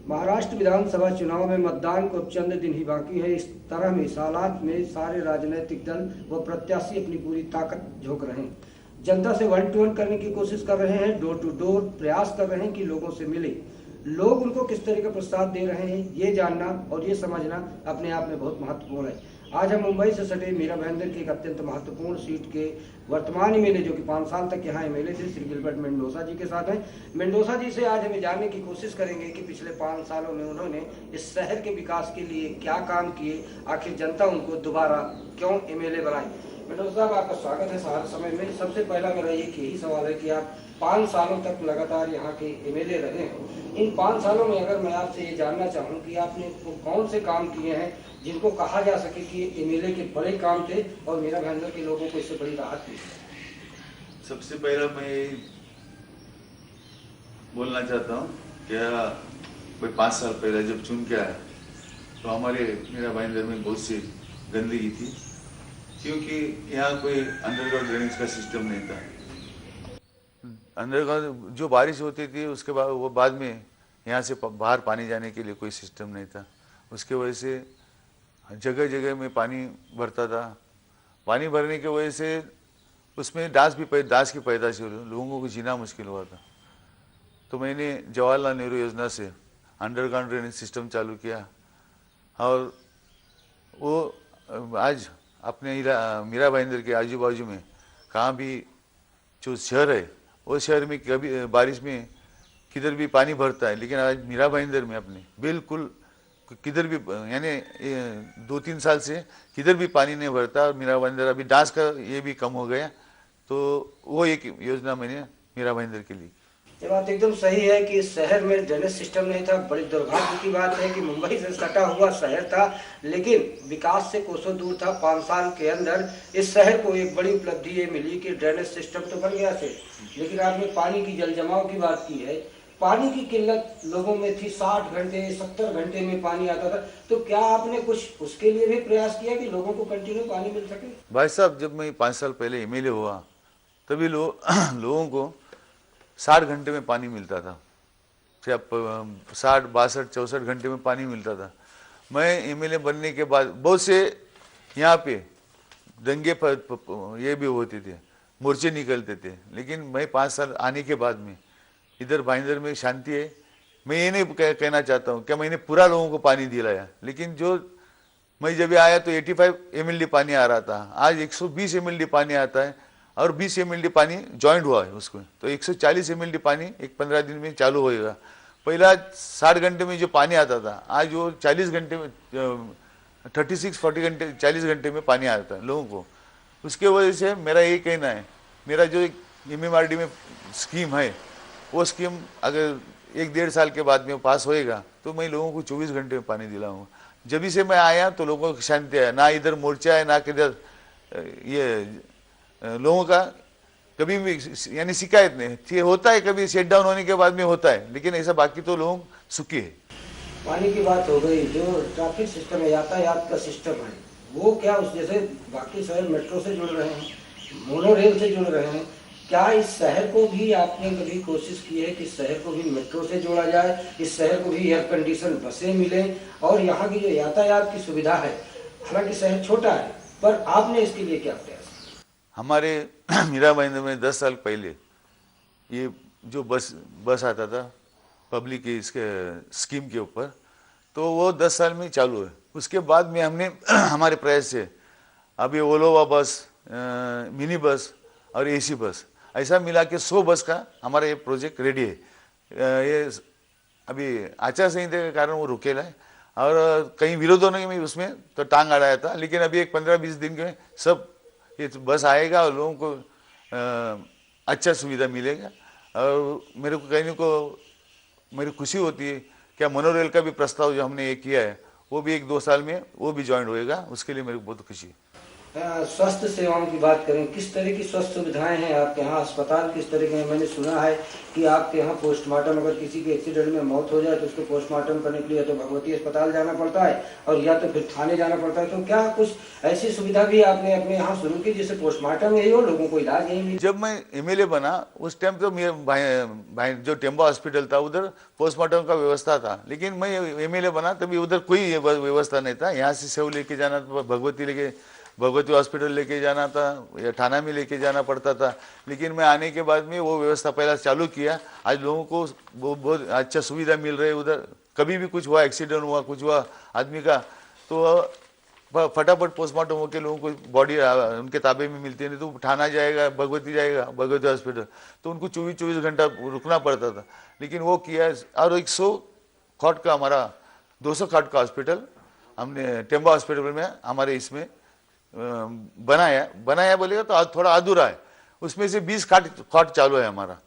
महाराष्ट्र विधानसभा चुनाव में मतदान को अब चंद दिन ही बाकी है। इस तरह में इस हालात में सारे राजनीतिक दल व प्रत्याशी अपनी पूरी ताकत झोंक रहे हैं। जनता से वन टू वन करने की कोशिश कर रहे हैं, डोर टू डोर प्रयास कर रहे हैं कि लोगों से मिले, लोग उनको किस तरह का प्रस्ताव दे रहे हैं, ये जानना और ये समझना अपने आप में बहुत महत्वपूर्ण है। आज हम मुंबई से सटे मीरा भाईंदर की एक अत्यंत महत्वपूर्ण सीट के वर्तमान एमएलए, जो कि 5 साल तक यहाँ एमएलए थे, श्री गिलबर्ट मेंडोसा जी के साथ हैं। मेंडोसा जी से आज हमें जानने की कोशिश करेंगे कि पिछले 5 सालों में उन्होंने इस शहर के विकास के लिए क्या काम किए, आखिर जनता उनको दोबारा क्यों एमएलए बनाई। मेंडोसा साहब, आपका स्वागत है सहार समय में। सबसे पहला मेरा एक यही सवाल है कि आप 5 सालों तक लगातार यहाँ के एमएलए रहे हैं। इन 5 सालों में अगर मैं आपसे ये जानना चाहूँ कि आपने कौन से काम किए हैं जिनको कहा जा सके कि एमएलए के बड़े काम थे और मीरा भाईंदर के लोगों को इससे बड़ी राहत मिली। सबसे पहला मैं बोलना चाहता हूँ क्या कोई 5 साल पहले जब चुन के आया तो हमारे मीरा भाईंदर में बहुत सी गंदगी थी, क्योंकि यहाँ कोई अंडरग्राउंड ड्रेनेज का सिस्टम नहीं था। अंडरग्राउंड जो बारिश होती थी उसके बाद वो बाद में यहाँ से बाहर पानी जाने के लिए कोई सिस्टम नहीं था। उसके वजह से जगह जगह में पानी भरता था। पानी भरने की वजह से उसमें डांस की पैदाश हुई, लोगों को जीना मुश्किल हुआ था। तो मैंने जवाहरलाल नेहरू योजना से अंडरग्राउंड ड्रेनेज सिस्टम चालू किया और वो आज अपने मीरा भाईंदर के आजू बाजू में कहाँ भी जो शहर है वो शहर में कभी बारिश में किधर भी पानी भरता है, लेकिन आज मीरा भाईंदर में अपने बिल्कुल किधर भी यानी 2-3 साल से किधर भी पानी नहीं भरता। और मीरा भाईंदर अभी डांस का ये भी कम हो गया, तो वो एक योजना मैंने मीरा भाईंदर के लिए। ये बात एकदम सही है कि इस शहर में ड्रेनेज सिस्टम नहीं था। बड़ी दुर्भाग्य की बात है कि मुंबई से सटा हुआ शहर था, लेकिन विकास से कोसों दूर था। 5 साल के अंदर इस शहर को एक बड़ी उपलब्धि ये मिली कि ड्रेनेज सिस्टम तो बन गया थे, लेकिन आपने पानी की जल जमाव की बात की है। पानी की किल्लत लोगों में थी, 60 घंटे 70 घंटे में पानी आता था। तो क्या आपने कुछ उसके लिए भी प्रयास किया कि लोगों को कंटिन्यू पानी मिल सके? भाई साहब, जब मैं 5 साल पहले एमएलए हुआ तभी लोगों को 60 घंटे में पानी मिलता था, 60, 62, 64 घंटे में पानी मिलता था। मैं एमएलए बनने के बाद बहुत से यहाँ पे दंगे ये भी होते थे, मोर्चे निकलते थे, लेकिन मैं 5 साल आने के बाद में इधर भाईंदर में शांति है। मैं ये नहीं कहना चाहता हूँ क्या मैंने पूरा लोगों को पानी दिलाया, लेकिन जो मैं जब आया तो 85 mld पानी आ रहा था, आज 120 mld पानी आता है और 20 mld पानी ज्वाइंट हुआ है उसको, तो 140 mld पानी एक 15 दिन में चालू होएगा। पहला 60 घंटे में जो पानी आता था, आज वो 40 घंटे में 40 घंटे 40 घंटे में पानी आता है लोगों को। उसके वजह से मेरा यही कहना है, मेरा जो MMRD में स्कीम है वो स्कीम अगर 1-1.5 साल के बाद में पास होएगा तो मैं लोगों को 24 घंटे में पानी दिलाऊंगा। जब से मैं आया तो लोगों को शांति है, ना इधर मोर्चा है ना किधर ये लोगों का कभी भी यानी शिकायत नहीं होता है। कभी शट डाउन होने के बाद में होता है, लेकिन ऐसा बाकी तो लोग सुखी है। पानी की बात हो गई, जो ट्रैफिक सिस्टम है, यातायात का सिस्टम है, वो क्या उस जैसे बाकी शहर मेट्रो से जुड़ रहे हैं, मोनो रेल से जुड़ रहे हैं, क्या इस शहर को भी आपने कभी कोशिश की है कि इस शहर को भी मेट्रो से जोड़ा जाए, इस शहर को भी एयर कंडीशन बसें मिले और यहाँ की जो यातायात की सुविधा है, हालांकि शहर छोटा है, पर आपने इसके लिए क्या प्रयास? हमारे मीरा भाईंदर में 10 साल पहले ये जो बस आता था पब्लिक की इसके स्कीम के ऊपर, तो वो 10 साल में चालू है। उसके बाद में हमने हमारे प्रयास से अभी ओलोवा बस, मिनी बस और AC बस, ऐसा मिला के 100 बस का हमारा ये प्रोजेक्ट रेडी है। ये अभी आचार संहिता के कारण वो रुकेला है और कई विरोधों ने भी उसमें तो टांग अड़ाया था, लेकिन अभी एक 15-20 दिन के सब ये बस आएगा और लोगों को अच्छा सुविधा मिलेगा। और मेरे को कहने को मेरी खुशी होती है क्या मोनोरेल का भी प्रस्ताव जो हमने ये किया है वो भी 1-2 साल में वो भी ज्वाइन होएगा, उसके लिए मेरे को बहुत खुशी है। स्वास्थ्य सेवाओं की बात करें, किस तरह की स्वास्थ्य सुविधाएं हैं आपके यहाँ? अस्पताल किस तरह के हैं? मैंने सुना है कि आपके यहाँ पोस्टमार्टम, अगर किसी के एक्सीडेंट में मौत हो जाए तो उसको पोस्टमार्टम करने के लिए तो भगवती अस्पताल जाना पड़ता है और या तो फिर थाने जाना पड़ता है। तो क्या कुछ ऐसी सुविधा भी आपने अपने यहाँ शुरू की जिससे पोस्टमार्टम यही हो, लोगों को इलाज यही मिले? जब मैं एमएलए बना उस टाइम तो मेरे भाई जो टेम्बा हॉस्पिटल था उधर पोस्टमार्टम का व्यवस्था था, लेकिन मैं एमएलए बना तभी उधर कोई व्यवस्था नहीं था। यहाँ से सेव लेके जाना था, भगवती हॉस्पिटल लेके जाना था या थाना में लेके जाना पड़ता था। लेकिन मैं आने के बाद में वो व्यवस्था पहला चालू किया। आज लोगों को बहुत अच्छा सुविधा मिल रही है उधर। कभी भी कुछ हुआ, एक्सीडेंट हुआ, कुछ हुआ आदमी का, तो फटाफट पोस्टमार्टम होकर लोगों को बॉडी उनके ताबे में मिलती है। नहीं तो थाना जाएगा, भगवती हॉस्पिटल, तो उनको 24 घंटा रुकना पड़ता था। लेकिन वो किया। और 100 खाट का हमारा 200 खाट का हॉस्पिटल हमने टेम्बा हॉस्पिटल में हमारे इसमें बनाया बोलेगा तो थोड़ा अधूरा है। उसमें से 20 खाट चालू है हमारा।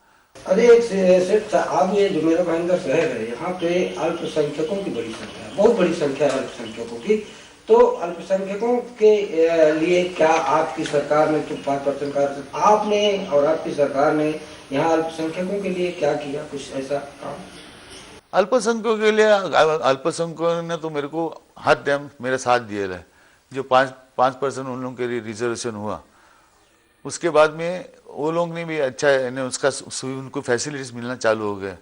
अरे एक सेठ, आप ये जो मेरा भाईंदर शहर है, यहाँ पे अल्पसंख्यकों की बड़ी संख्या है, बहुत बड़ी संख्या है अल्पसंख्यकों की। तो अल्पसंख्यकों के लिए क्या आपकी सरकार ने, तो 5% का आपने और आपकी सरकार ने यहाँ अल्पसंख्यकों के लिए क्या किया, कुछ ऐसा काम? अल्पसंख्यकों के लिए अल्पसंख्यकों ने तो मेरे को हर टाइम मेरा साथ दिया है। जो 5% उन लोगों के लिए रिजर्वेशन हुआ, उसके बाद में वो लोग ने भी अच्छा उसका उनको फैसिलिटीज मिलना चालू हो गया।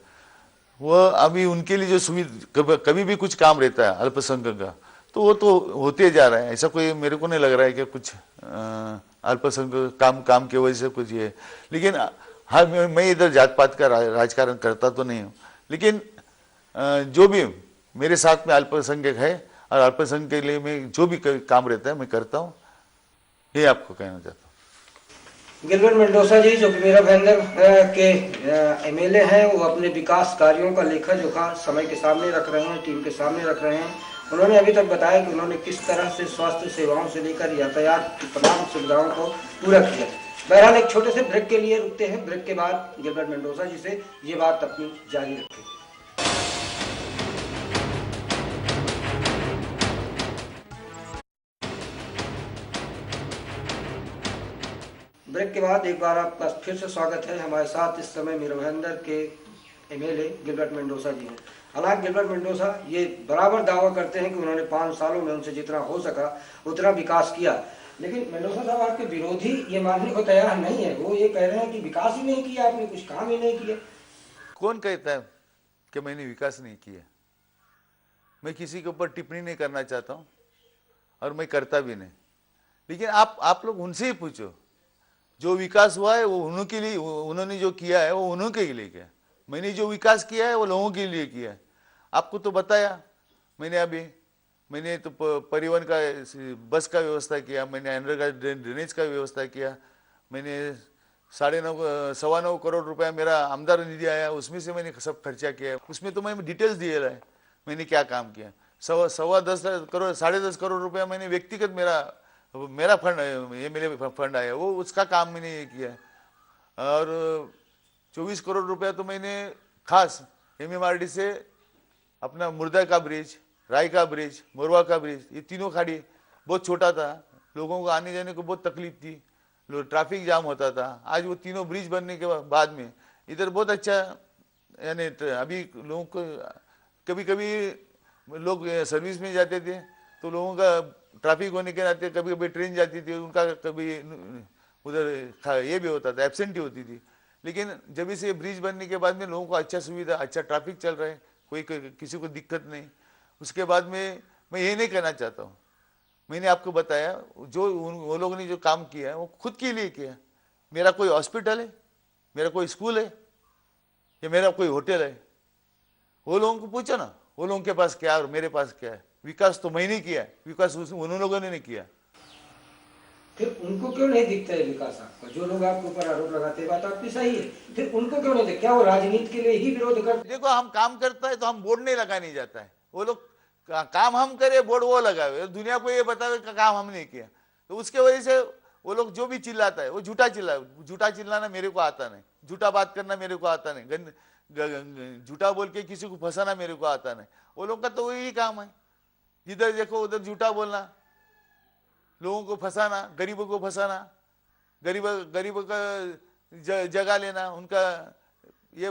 वो अभी उनके लिए जो सुविधा, कभी भी कुछ काम रहता है अल्पसंख्यक का तो वो तो होते जा रहा है। ऐसा कोई मेरे को नहीं लग रहा है कि कुछ अल्पसंख्यक काम की वजह से कुछ ये। लेकिन हाँ, मैं इधर जात पात का राजकारण करता तो नहीं हूँ, लेकिन जो भी मेरे साथ में अल्पसंख्यक है और अल्पसंख्यक के लिए मैं जो भी काम रहता है मैं करता हूँ, ये आपको कहना चाहता हूँ। गिलबर्ट मेंडोसा जी, जो कि मेरा भाईंदर के एमएलए हैं, वो अपने विकास कार्यों का लेखा जोखा समय के सामने रख रहे हैं, टीम के सामने रख रहे हैं। उन्होंने अभी तक बताया कि उन्होंने किस तरह से स्वास्थ्य सेवाओं से लेकर यातायात की तमाम सुविधाओं को पूरा किया। बहरहाल एक छोटे से ब्रेक के लिए रुकते हैं। ब्रेक के बाद गिलबर्ट मेंडोसा जी से ये बात अपनी जारी रखें। ब्रेक के बाद एक बार आपका फिर से स्वागत है। हमारे साथ इस समय मेरे भाईंदर के एमएलए गिलबर्ट मेंडोसा जी हैं। हालांकि गिलबर्ट मेंडोसा ये बराबर दावा करते हैं कि उन्होंने 5 सालों में उनसे जितना हो सका उतना विकास किया, लेकिन मेंडोसा साहब आपके विरोधी ये मानने को तैयार नहीं है। वो ये कह रहे हैं कि विकास ही नहीं किया आपने, कुछ काम ही नहीं किया। कौन कहता है कि मैंने विकास नहीं किया? मैं किसी के ऊपर टिप्पणी नहीं करना चाहता हूँ और मैं करता भी नहीं। लेकिन आप लोग उनसे ही पूछो, जो विकास हुआ है वो उनके लिए, उन्होंने जो किया है वो उन्होंने के लिए किया। मैंने जो विकास किया है वो लोगों के लिए किया है। आपको तो बताया मैंने तो परिवहन का, बस का व्यवस्था किया, मैंने अंडरग्राउंड ड्रेनेज का व्यवस्था किया, मैंने 9.5 करोड़ रुपया मेरा आमदार निधि आया, उसमें से मैंने सब खर्चा किया। उसमें तो मैंने डिटेल्स दिए है मैंने क्या काम किया। 10.25 करोड़ रुपया मैंने व्यक्तिगत मेरा फंड, ये मेरे फंड आया, वो उसका काम मैंने ये किया। और 24 करोड़ रुपया तो मैंने खास एमएमआरडी से अपना मुर्दा का ब्रिज, राय का ब्रिज, मोरवा का ब्रिज, ये तीनों खाड़ी बहुत छोटा था, लोगों को आने जाने को बहुत तकलीफ थी, ट्रैफिक जाम होता था। आज वो तीनों ब्रिज बनने के बाद में इधर बहुत अच्छा, यानी अभी लोगों को कभी कभी लोग सर्विस में जाते थे तो लोगों का ट्रैफिक होने के नाते कभी कभी ट्रेन जाती थी, उनका कभी उधर ये भी होता था, एब्सेंटी होती थी। लेकिन जब से ब्रिज बनने के बाद में लोगों को अच्छा सुविधा, अच्छा ट्रैफिक चल रहा है, कोई किसी को दिक्कत नहीं। उसके बाद में मैं ये नहीं कहना चाहता हूँ, मैंने आपको बताया जो वो लोगों ने जो काम किया है वो खुद के लिए किया। मेरा कोई हॉस्पिटल है, मेरा कोई स्कूल है या मेरा कोई होटल है, वो लोगों को पूछो ना, वो लोगों के पास क्या है और मेरे पास क्या है। विकास तो मैंने किया है, विकास उन लोगों ने नहीं किया। फिर उनको क्यों नहीं दिखता है विकास आपका? जो लोग आपके ऊपर आरोप लगाते हैं, बात आपकी सही है, फिर उनको क्यों नहीं दिखता? क्या वो राजनीति के लिए ही विरोध करते? देखो, हम काम करता है तो हम बोर्ड नहीं लगाने जाता है, वो लोग काम हम करे, बोर्ड वो लगावे, दुनिया को ये बतावे का काम हमने किया। तो उसके वजह से वो लोग जो भी चिल्लाता है वो झूठा चिल्लाना मेरे को आता नहीं, झूठा बात करना मेरे को आता नहीं, झूठा बोल के किसी को फंसाना मेरे को आता नहीं। वो लोग का तो वही काम है, जिधर देखो उधर झूठा बोलना। लोगों को फंसाना, गरीबों को फंसाना, गरीबों का जगह लेना, उनका ये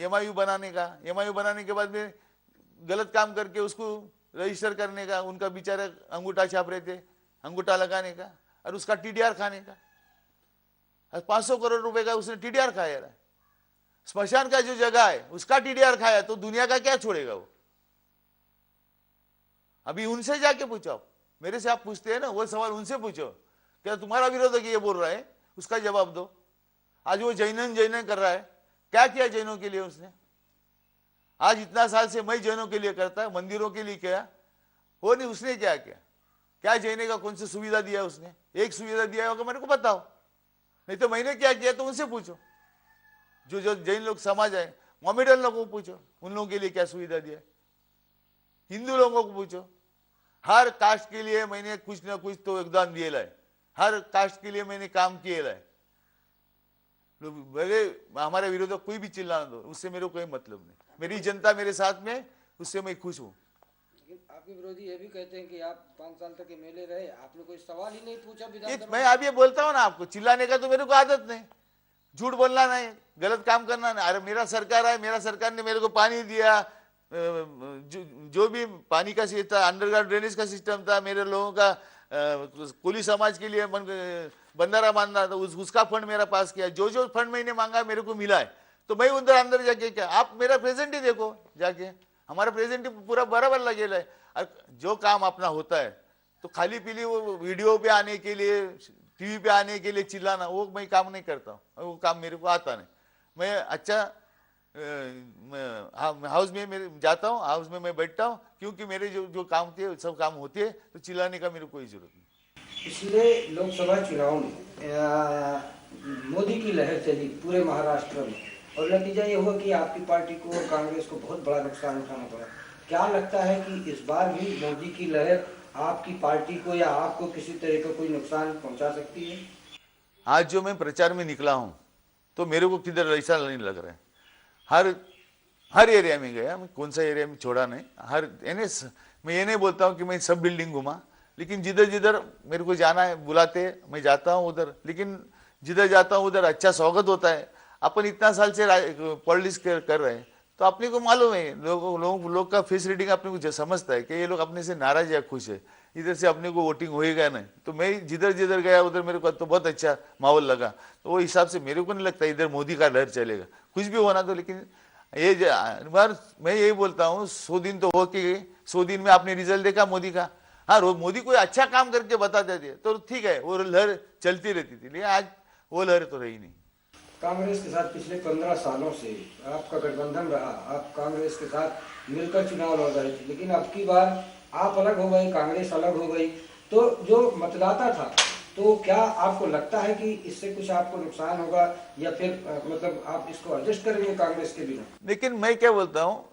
एमआईयू बनाने का, एमआईयू बनाने के बाद में गलत काम करके उसको रजिस्टर करने का, उनका बेचारा अंगूठा छाप रहे थे, अंगूठा लगाने का, और उसका टीडीआर खाने का। 500 करोड़ रुपए का उसने टीडीआर खाया है। स्मशान का जो जगह है उसका टीडीआर खाया, तो दुनिया का क्या छोड़ेगा वो? अभी उनसे जाके पूछो, आप मेरे से आप पूछते हैं ना, वो सवाल उनसे पूछो, क्या तुम्हारा विरोधक ये बोल रहा है, उसका जवाब दो। आज वो जैनन कर रहा है, क्या किया जैनों के लिए उसने? आज इतना साल से मैं जैनों के लिए करता है, मंदिरों के लिए किया, वो नहीं, उसने क्या किया? क्या जैने का कौन सी सुविधा दिया उसने? एक सुविधा दिया होगा मेरे को बताओ, नहीं तो मैंने क्या किया तो उनसे पूछो। जो जो जैन लोग समाज है, मोमेडन लोगों को पूछो, उन लोगों के लिए क्या सुविधा दिया। हिंदू लोगों को पूछो, हर कास्ट के लिए मैंने कुछ ना कुछ तो योगदान दिए है, हर कास्ट के लिए मैंने काम किए है। भले हमारे विरोध कोई भी चिल्लाना दो, उससे मेरे को कोई मतलब नहीं, मेरी जनता मेरे साथ में, उससे मैं खुश हूँ। लेकिन आपके विरोधी ये भी कहते हैं कि आप 5 साल तक एमएलए रहे, आपने कोई सवाल ही नहीं पूछा विधानसभा। मैं अब ये बोलता हूँ ना आपको, चिल्लाने का तो मेरे को आदत नहीं, झूठ बोलना नहीं, गलत काम करना नहीं। अरे मेरा सरकार है, मेरा सरकार ने मेरे को पानी दिया, जो भी पानी का सिस्टम था, अंडरग्राउंड ड्रेनेज का सिस्टम था, मेरे लोगों का कुली समाज के लिए बंधारा बांधना था, उसका फंड मेरा पास किया, जो जो फंड मैंने मांगा मेरे को मिला है। तो मैं उधर अंदर जाके क्या, आप मेरा प्रेजेंट ही देखो जाके, हमारा प्रेजेंट ही पूरा बराबर लगेगा है। और जो काम अपना होता है तो खाली पीली वो वीडियो पे आने के लिए, टीवी पे आने के लिए चिल्लाना, वो मैं काम नहीं करता हूँ, वो काम मेरे को आता नहीं। मैं अच्छा हाउस में मेरे जाता हूँ, हाउस में मैं बैठता हूँ, क्योंकि मेरे जो जो काम थे सब काम होते हैं, तो चिल्लाने का मेरे को कोई जरूरत नहीं। पिछले लोकसभा चुनाव में मोदी की लहर चली पूरे महाराष्ट्र में, और नतीजा ये हुआ कि आपकी पार्टी को और कांग्रेस को बहुत बड़ा नुकसान उठाना पड़ा। क्या लगता है कि इस बार भी मोदी की लहर आपकी पार्टी को या आपको किसी तरह का कोई नुकसान पहुंचा सकती है? आज जो मैं प्रचार में निकला हूँ तो मेरे को किधर ऐसा नहीं लग रहा है, हर एरिया में गया, मैं कौन सा एरिया में छोड़ा नहीं, मैं ये नहीं बोलता हूँ कि मैं सब बिल्डिंग घूमा, लेकिन जिधर जिधर मेरे को जाना है बुलाते मैं जाता हूँ उधर, लेकिन जिधर जाता हूँ उधर अच्छा स्वागत होता है। अपन इतना साल से पॉलिटिक्स कर रहे हैं, तो अपने को मालूम है, लोग का फेस रीडिंग अपने को समझता है कि ये लोग अपने से नाराज या खुश है, इधर से अपने को वोटिंग होएगा नहीं। तो मैं जिधर जिधर गया उधर मेरे को तो बहुत अच्छा माहौल लगा, तो वो हिसाब से मेरे को नहीं लगता इधर मोदी का लहर चलेगा, कुछ भी होना तो। लेकिन ये बार मैं यही बोलता हूँ, 100 दिन तो हो के 100 दिन में आपने रिजल्ट देखा मोदी का? हाँ, मोदी कोई अच्छा काम करके बता देते तो ठीक है, वो लहर चलती रहती थी, लेकिन आज वो लहर तो रही नहीं। कांग्रेस के साथ पिछले 15 सालों से आपका गठबंधन रहा, आप कांग्रेस के साथ मिलकर चुनाव लड़ रहे थे, लेकिन अब की बार आप अलग हो गए, कांग्रेस अलग हो गई, तो जो मतदाता था, तो क्या आपको लगता है कि इससे कुछ आपको नुकसान होगा, या फिर मतलब आप इसको एडजस्ट करेंगे कांग्रेस के बिना? लेकिन मैं क्या बोलता हूँ,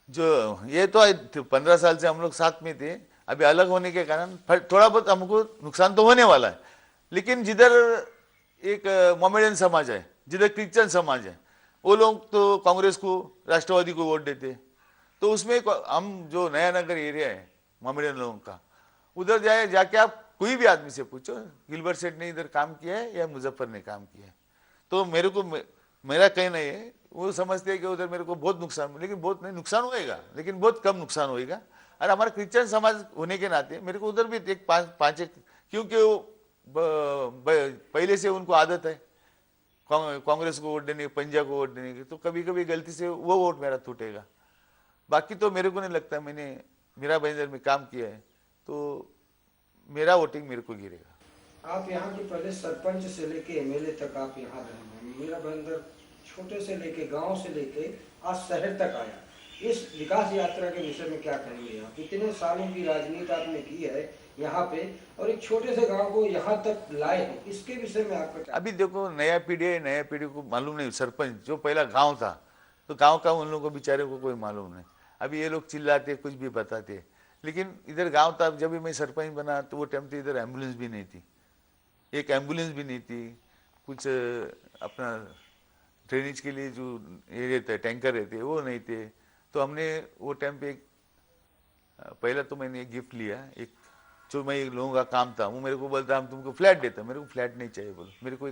जो ये तो 15 साल से हम लोग साथ में थे, अभी अलग होने के कारण थोड़ा बहुत हमको नुकसान तो होने वाला है। लेकिन जिधर एक मोमेडियन समाज है, जिधर क्रिश्चियन समाज है, वो लोग तो कांग्रेस को, राष्ट्रवादी को वोट देते, तो उसमें हम जो नया नगर एरिया है मोमेडियन लोगों का, उधर जाके आप कोई भी आदमी से पूछो, गिलबर्ट सेठ ने इधर काम किया है या मुजफ्फर ने काम किया है, तो मेरा कहीं नहीं है, वो समझते हैं कि उधर मेरे को बहुत नुकसान, लेकिन बहुत नहीं नुकसान होएगा, लेकिन बहुत कम नुकसान होएगा। और हमारा क्रिश्चियन समाज होने के नाते मेरे को उधर भी एक पांच क्योंकि वो पहले से उनको आदत है कांग्रेस को वोट देने की, पंजाब को वोट देने की, तो कभी कभी गलती से वो वोट मेरा टूटेगा। बाकी तो मेरे को नहीं लगता, मैंने मेरा भाईंदर में काम किया है तो मेरा वोटिंग मेरे को गिरेगा। आप यहाँ के पहले सरपंच से लेके एमएलए तक आप यहाँ रहे हैं, मेरा भाईंदर छोटे से लेके गांव से लेके आज शहर तक आया, इस विकास यात्रा के विषय में क्या कहेंगे आप? इतने सालों की राजनीति आपने की है यहाँ पे, और एक छोटे से गांव को यहाँ तक लाए हैं, इसके विषय में आपका क्या? अभी देखो, नया पीढ़ी को मालूम नहीं, सरपंच जो पहला गांव था, तो गांव का उन लोगों को बेचारे को कोई मालूम नहीं। अभी ये लोग चिल्लाते, कुछ भी बताते, लेकिन इधर गांव था। जब भी मैं सरपंच बना तो वो टाइम पे इधर एम्बुलेंस भी नहीं थी, एक एम्बुलेंस भी नहीं थी, कुछ अपना ड्रेनेज के लिए जो ये रहते टैंकर रहते वो नहीं थे। तो हमने वो टाइम पे पहला तो मैंने एक गिफ्ट लिया, एक जो मैं लोगों का काम था, वो मेरे को बोलता हम तुमको फ्लैट देते, मेरे को फ्लैट नहीं चाहिए, बोलो मेरे को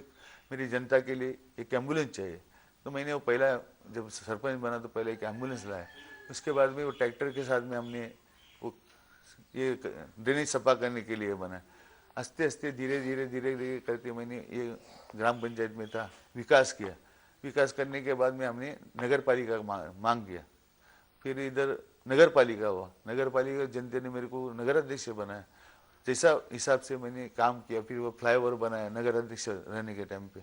मेरी जनता के लिए एक एम्बुलेंस चाहिए। तो मैंने वो पहला जब सरपंच बना तो पहले एक एम्बुलेंस लाया, उसके बाद में वो ट्रैक्टर के साथ में हमने वो ये ड्रेनेज सफा करने के लिए बना। आस्ते आस्ते धीरे धीरे धीरे धीरे करके मैंने ये ग्राम पंचायत में था विकास किया। विकास करने के बाद में हमने नगर पालिका मांग किया, फिर इधर नगर पालिका हुआ, नगर पालिका जनता ने मेरे को नगर अध्यक्ष बनाया। जैसा हिसाब से मैंने काम किया, फिर वो फ्लाईओवर बनाया नगर अध्यक्ष रहने के टाइम पे।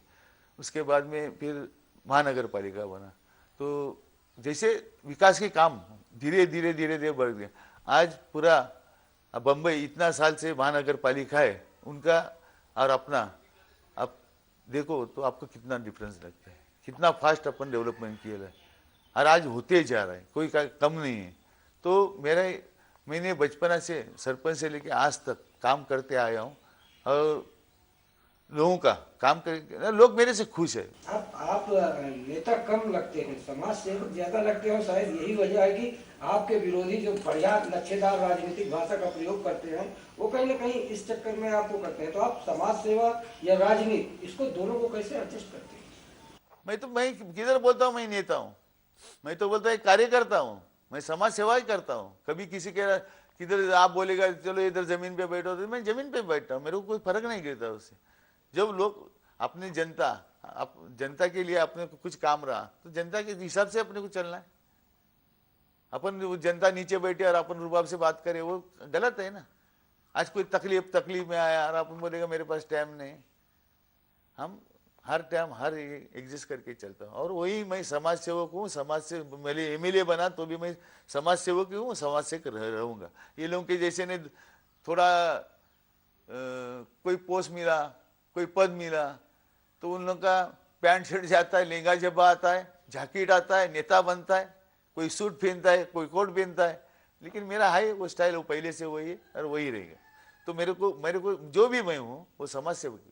उसके बाद में फिर महानगर पालिका बना। तो जैसे विकास के काम धीरे धीरे धीरे धीरे बढ़ गए। आज पूरा बम्बई इतना साल से महानगर पालिका है उनका और अपना, आप देखो तो आपको कितना डिफरेंस लगता है, कितना फास्ट अपन डेवलपमेंट किया है और आज होते जा रहा है, कोई कम नहीं है। तो मैंने बचपना से सरपंच से लेके आज तक काम करते आया हूँ और लोगों का काम करके लोग मेरे से खुश है। आप नेता कम लगते हैं, समाज सेवक ज्यादा लगते हैं, और शायद यही वजह है कि आपके विरोधी जो बढ़िया लच्छेदार राजनीतिक भाषा का प्रयोग करते हैं वो कहीं ना कहीं इस चक्कर में आपको करते हैं। तो आप समाज सेवा या राजनीति, इसको दोनों को कैसे एडजस्ट करते हैं? मैं किधर बोलता हूँ मैं नेता हूँ, मैं तो बोलता हूँ कार्यकर्ता हूँ, मैं समाज सेवा ही करता हूँ। कभी किसी के किधर आप बोलेगा चलो इधर जमीन पे बैठो तो मैं जमीन पे बैठता हूँ, मेरे को कोई फर्क नहीं गिरता उससे। जब लोग अपनी जनता के लिए अपने को कुछ काम रहा तो जनता के हिसाब से अपने को चलना है। अपन जनता नीचे बैठे और अपन रुबाब से बात करे वो गलत है ना। आज कोई तकलीफ में आया और अपन बोलेगा मेरे पास टाइम नहीं, हम हर टाइम हर एडजस्ट करके चलता हूँ। और वही मैं समाज सेवक हूँ, समाज से मेरे एमएलए बना तो भी मैं समाज सेवक ही हूँ, समाज से रहूँगा। ये लोगों के जैसे ने थोड़ा कोई पोस्ट मिला, कोई पद मिला तो उन लोगों का पैंट शर्ट जाता है, लहंगा जब्बा आता है, जैकेट आता है, नेता बनता है, कोई सूट पहनता है, कोई कोट पहनता है। लेकिन मेरा है वो स्टाइल, वो पहले से वही है और वही रहेगा। तो मेरे को जो भी मैं हूँ वो समाज सेवक हूँ।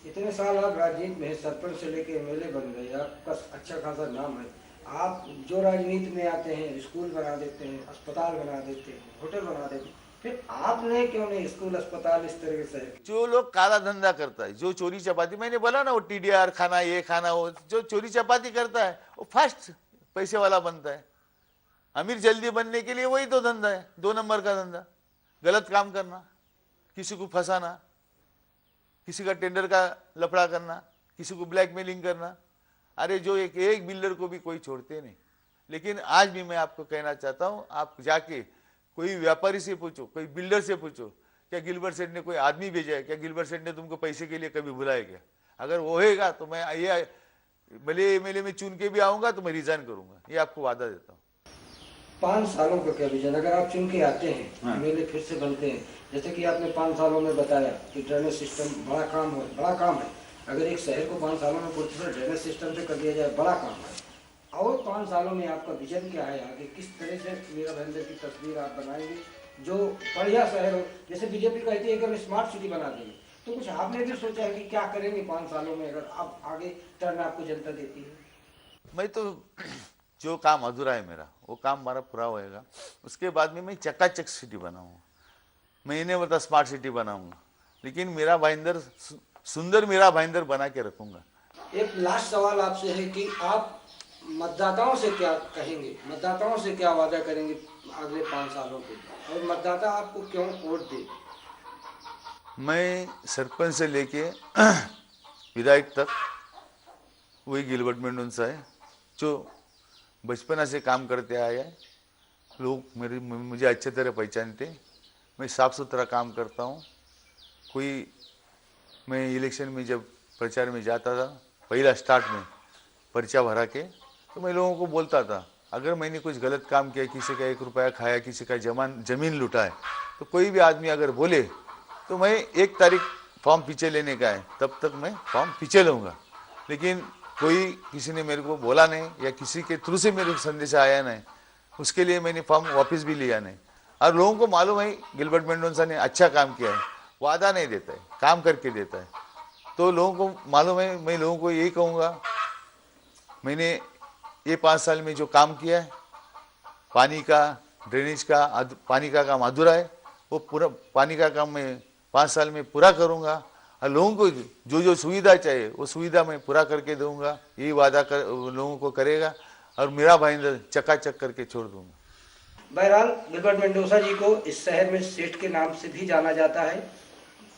इतने साल आप राजनीति में, सरपंच से लेके एमएलए बन गए, आपका अच्छा खासा नाम है। आप जो राजनीति में आते हैं स्कूल बना देते हैं, अस्पताल बना देते हैं, होटल बना देते हैं, फिर आपने क्यों नहीं स्कूल अस्पताल इस तरह से? जो लोग काला धंधा करता है, जो चोरी चपाती, मैंने बोला ना वो टीडीआर खाना, ये खाना, वो जो चोरी चपाती करता है वो फास्ट पैसे वाला बनता है। अमीर जल्दी बनने के लिए वही तो धंधा है, 2 नंबर का धंधा, गलत काम करना, किसी को फंसाना, किसी का टेंडर का लफड़ा करना, किसी को ब्लैकमेलिंग करना। अरे जो एक बिल्डर को भी कोई छोड़ते नहीं। लेकिन आज भी मैं आपको कहना चाहता हूं, आप जाके कोई व्यापारी से पूछो, कोई बिल्डर से पूछो, क्या गिलबर्ट सेठ ने कोई आदमी भेजा है, क्या गिलबर्ट सेठ ने तुमको पैसे के लिए कभी बुलाया क्या? अगर वो होएगा तो मैं ये भले एमएलए में चुन के भी आऊंगा तो मैं रिजाइन करूंगा, ये आपको वादा देता हूँ। 5 सालों का क्या विजन, अगर आप चुन के आते हैं, एमएलए फिर से बनते हैं, जैसे कि आपने 5 सालों में बताया कि ड्रेनेज सिस्टम बड़ा काम है। अगर एक शहर को 5 सालों में पूरी तरह ड्रेनेज सिस्टम से कर दिया जाए, बड़ा काम है। और 5 सालों में आपका विजन क्या है आगे, किस तरह से मीरा भाईंदर की तस्वीर आप बनाएंगे जो बढ़िया शहर हो? जैसे बीजेपी कहती है कि हम स्मार्ट सिटी बना देंगे, तो कुछ आपने भी सोचा है कि क्या करेंगे 5 सालों में अगर आप आगे टर्न आपको जनता देती है? मैं तो जो काम अधूरा है मेरा, वो काम हमारा पूरा होएगा। उसके बाद में मैं चकाचक सिटी बनाऊंगा, मैं नहीं बोलता स्मार्ट सिटी बनाऊंगा, लेकिन मीरा भाईंदर सुंदर मीरा भाईंदर बना के रखूंगा। एक लास्ट सवाल आपसे है कि आप मतदाताओं से क्या कहेंगे, मतदाताओं से क्या वादा करेंगे अगले 5 सालों के, और मतदाता आपको क्यों वोट दे? मैं सरपंच से लेके विधायक तक वही गिलबर्ट मेंडोंसा है जो बचपना से काम करते आया है। लोग मुझे अच्छे तरह पहचानते। मैं साफ सुथरा काम करता हूँ। मैं इलेक्शन में जब प्रचार में जाता था, पहला स्टार्ट में पर्चा भरा के, तो मैं लोगों को बोलता था अगर मैंने कुछ गलत काम किया, किसी का 1 रुपया खाया, किसी का जमीन लुटा है, तो कोई भी आदमी अगर बोले तो मैं 1 तारीख फॉर्म पीछे लेने का है, तब तक मैं फॉर्म पीछे लूँगा। लेकिन किसी ने मेरे को बोला नहीं या किसी के थ्रू से मेरे को संदेश आया नहीं, उसके लिए मैंने फॉर्म वापस भी लिया नहीं। और लोगों को मालूम है गिलबर्ट मेंडोंसा ने अच्छा काम किया है, वादा नहीं देता है, काम करके देता है। तो लोगों को मालूम है। मैं लोगों को यही कहूँगा, मैंने ये 5 साल में जो काम किया है, पानी का, ड्रेनेज का, पानी का काम अधूरा है, वो पूरा पानी का काम मैं 5 साल में पूरा करूंगा और लोगों को जो जो सुविधा चाहिए वो सुविधा मैं पूरा करके दूंगा, यही वादा कर लोगों को करेगा और मेरा भाईंदर चकाचक करके छोड़ दूंगा। बहरहाल गिलबर्ट मेंडोजा जी को इस शहर में सेठ के नाम से भी जाना जाता है।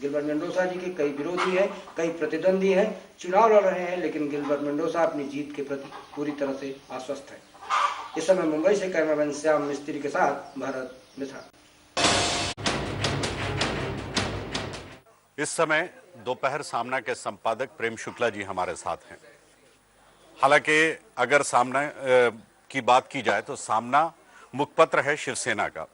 गिलबर्ट मेंडोजा जी के कई विरोधी हैं, कई प्रतिद्वंदी हैं, चुनाव लड़ रहे हैं, लेकिन गिलबर्ट मेंडोजा अपनी जीत के प्रति पूरी तरह से आश्वस्त है। इस समय मुंबई से कैमरामैन श्याम मिस्त्री के साथ भरत मिश्रा। इस समय दोपहर सामना के संपादक प्रेम शुक्ला जी हमारे साथ हैं। हालांकि अगर सामना की बात की जाए तो सामना मुखपत्र है शिवसेना का।